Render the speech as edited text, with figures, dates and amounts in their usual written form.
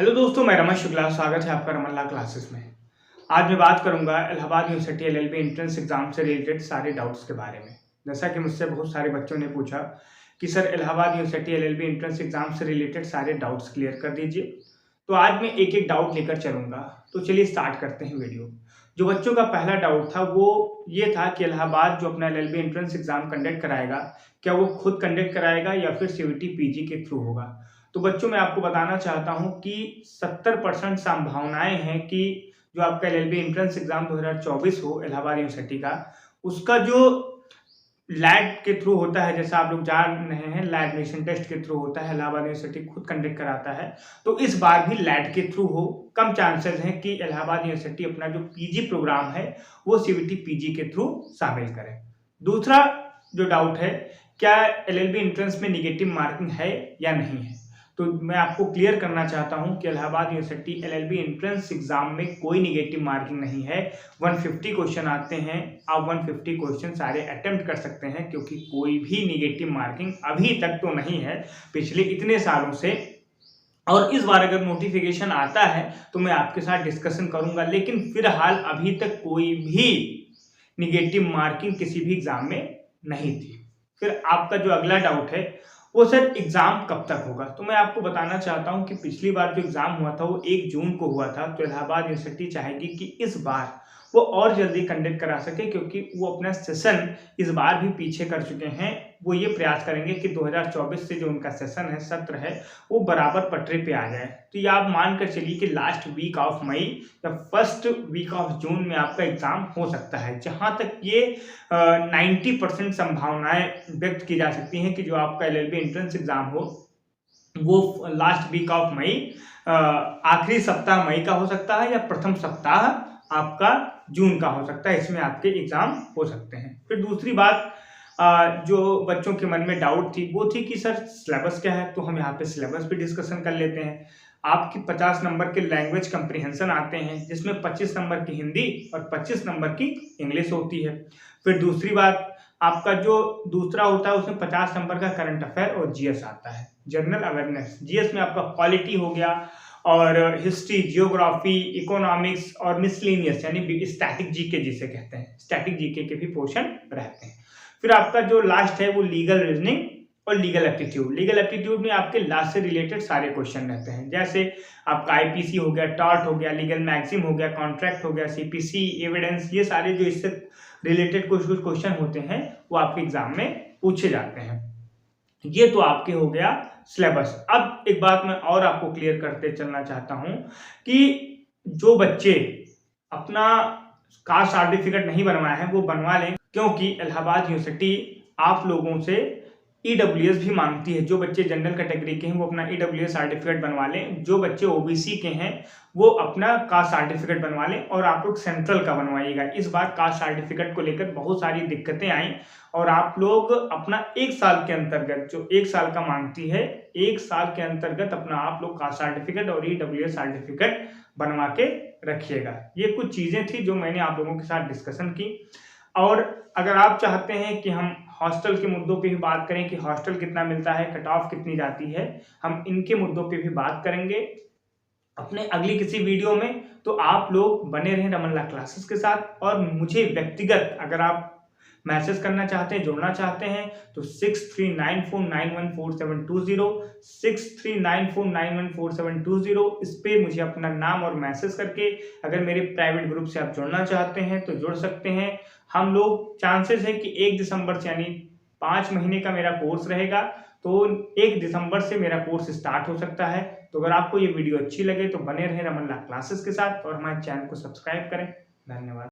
Hello दोस्तों, मैं रमेश शुक्ला। स्वागत है आपका रमन ला क्लासेस में। आज मैं बात करूंगा Allahabad university LLB entrance exam से रिलेटेड सारे डाउट्स के बारे में। जैसा कि मुझसे बहुत सारे बच्चों ने पूछा कि sir Allahabad university LLB entrance exam से रिलेटेड सारे डाउट्स क्लियर कर दीजिए। तो आज मैं एक एक डाउट लेकर चलूंगा। तो चलिए स्टार्ट करते हैं वीडियो। जो बच्चों का पहला डाउट था वो ये था कि इलाहाबाद जो अपना एलएलबी एंट्रेंस एग्जाम कंडक्ट कराएगा, क्या वो खुद कंडक्ट कराएगा या फिर सीयूईटी पीजी के थ्रू होगा। तो बच्चों मैं आपको बताना चाहता हूं कि 70% संभावनाएं हैं कि जो आपका एलएलबी एंट्रेंस एग्जाम 2024 हो इलाहाबाद यूनिवर्सिटी का, उसका जो लैट के थ्रू होता है, जैसा आप लोग जान रहे हैं लैट एडमिशन टेस्ट के थ्रू होता है, इलाहाबाद यूनिवर्सिटी खुद कंडक्ट कराता है। तो इस बार भी लैट के थ्रू हो। कम चांसेस हैं कि इलाहाबाद यूनिवर्सिटी अपना जो पीजी प्रोग्राम है वो सीयूईटी पीजी के थ्रू शामिल करे। दूसरा जो डाउट है, क्या एलएलबी एंट्रेंस में निगेटिव मार्किंग है या नहीं है। तो मैं आपको क्लियर करना चाहता हूं कि Allahabad university LLB entrance exam में कोई निगेटिव मार्किंग नहीं है। 150 क्वेश्चन आते हैं, आप 150 क्वेश्चन सारे अटेम्प्ट कर सकते हैं, क्योंकि कोई भी निगेटिव मार्किंग अभी तक तो नहीं है पिछले इतने सालों से। और इस बार अगर नोटिफिकेशन आता है तो मैं आपके साथ डिस्कशन करूंगा, लेकिन फिलहाल अभी तक कोई भी निगेटिव मार्किंग किसी भी एग्जाम में नहीं थी। फिर आपका जो अगला डाउट है वो सर एग्जाम कब तक होगा। तो मैं आपको बताना चाहता हूं कि पिछली बार जो एग्जाम हुआ था वो 1 जून को हुआ था। तो इलाहाबाद यूनिवर्सिटी चाहेगी कि इस बार वो और जल्दी कंडक्ट करा सके, क्योंकि वो अपना सेशन इस बार भी पीछे कर चुके हैं। वो ये प्रयास करेंगे कि 2024 से जो उनका सेशन है, सत्र है, वो बराबर पटरी पे आ जाए। तो ये आप मानकर चलिए कि लास्ट वीक ऑफ मई या फर्स्ट वीक ऑफ जून में आपका एग्जाम हो सकता है। जहां तक ये 90% संभावनाएं व्यक्त की जा सकती हैं कि जो आपका एलएलबी एंट्रेंस एग्जाम हो वो लास्ट वीक ऑफ मई, आखिरी सप्ताह मई का हो सकता है या प्रथम सप्ताह आपका जून का हो सकता है। इसमें आपके एग्जाम हो सकते हैं। फिर दूसरी बात जो बच्चों के मन में डाउट थी वो थी कि सर सिलेबस क्या है। तो हम यहाँ पे सिलेबस भी डिस्कशन कर लेते हैं। आपकी 50 नंबर के लैंग्वेज कंप्रीहेंशन आते हैं, जिसमें 25 नंबर की हिंदी और 25 नंबर की इंग्लिश होती है। फिर दूसरी बात, आपका जो दूसरा होता है उसमें 50 नंबर का करंट अफेयर और जीएस आता है, जनरल अवेयरनेस। जीएस में आपका पॉलिटी हो गया और हिस्ट्री, जियोग्राफी, इकोनॉमिक्स और मिसलेनियस यानी स्टैटिक जीके जिसे कहते हैं, स्टैटिक जीके के भी पोर्शन रहते हैं। फिर आपका जो लास्ट है वो लीगल रीजनिंग और लीगल एप्टीट्यूड। लीगल एप्टीट्यूड में आपके लॉ से रिलेटेड सारे क्वेश्चन रहते हैं, जैसे आपका आईपीसी हो गया, टॉर्ट हो गया, लीगल मैक्सिम हो गया, कॉन्ट्रैक्ट हो गया, सीपीसी, एविडेंस, ये सारे जो इससे रिलेटेड कुछ क्वेश्चन होते हैं वो आपके एग्जाम में पूछे जाते हैं। ये तो आपके हो गया सिलेबस। अब एक बात मैं और आपको क्लियर करते चलना चाहता हूं कि जो बच्चे अपना कास्ट सर्टिफिकेट नहीं बनवाए हैं वो बनवा लें, क्योंकि इलाहाबाद यूनिवर्सिटी आप लोगों से ईडब्ल्यूएस भी मांगती है। जो बच्चे जनरल कैटेगरी के हैं वो अपना ईडब्ल्यूएस सर्टिफिकेट बनवा लें, जो बच्चे ओबीसी के हैं वो अपना कास्ट सर्टिफिकेट बनवा लें, और आप लोग सेंट्रल का बनवाइएगा। इस बार कास्ट सर्टिफिकेट को लेकर बहुत सारी दिक्कतें आई और आप लोग अपना 1 साल के अंतर्गत, जो 1 साल का मांगती है, 1 साल के अंतर्गत अपना आप लोग कास्ट सर्टिफिकेट और ईडब्ल्यूएस सर्टिफिकेट बनवा के रखिएगा। ये कुछ चीजें थी जो मैंने आप लोगों के साथ डिस्कशन की। और अगर आप चाहते हैं कि हम हॉस्टल के मुद्दों पे भी बात करें कि हॉस्टल कितना मिलता है, कट ऑफ कितनी जाती है, हम इनके मुद्दों पे भी बात करेंगे अपने अगली किसी वीडियो में। तो आप लोग बने रहें रमन ला क्लासेस के साथ। और मुझे व्यक्तिगत अगर आप मैसेज करना चाहते हैं, जुड़ना चाहते हैं, तो 6394914720 6394914720 इस पे मुझे अपना नाम और मैसेज करके अगर मेरे प्राइवेट ग्रुप से आप जुड़ना चाहते हैं तो जुड़ सकते हैं। हम लोग चांसेस है कि 1 दिसंबर से, यानी 5 महीने का मेरा कोर्स रहेगा, तो 1 दिसंबर से मेरा कोर्स स्टार्ट हो सकता है। तो अगर आपको ये वीडियो अच्छी लगे तो बने रहें रमन ला क्लासेस के साथ और हमारे चैनल को सब्सक्राइब करें। धन्यवाद।